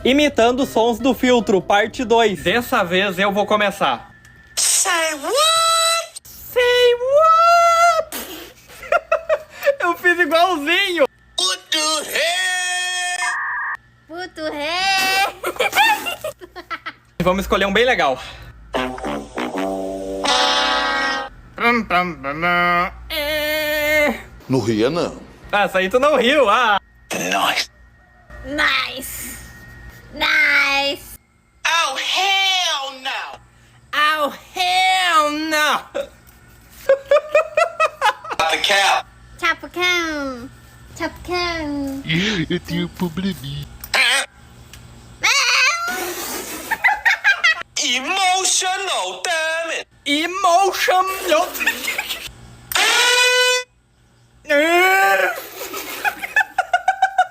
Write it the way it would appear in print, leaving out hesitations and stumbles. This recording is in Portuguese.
Imitando os sons do filtro, parte 2. Dessa vez eu vou começar. Say what? Say what? Eu fiz igualzinho. What the hell? Puto ré. Vamos escolher um bem legal. Não ria, não. Ah, essa aí tu não riu, ah. Nice. Nice. Nice. Oh, hell no. Oh, hell no. Got the cap. Chapacão. Chapacão. Eu tenho um probleminha. Emotional, damn it. Emotion.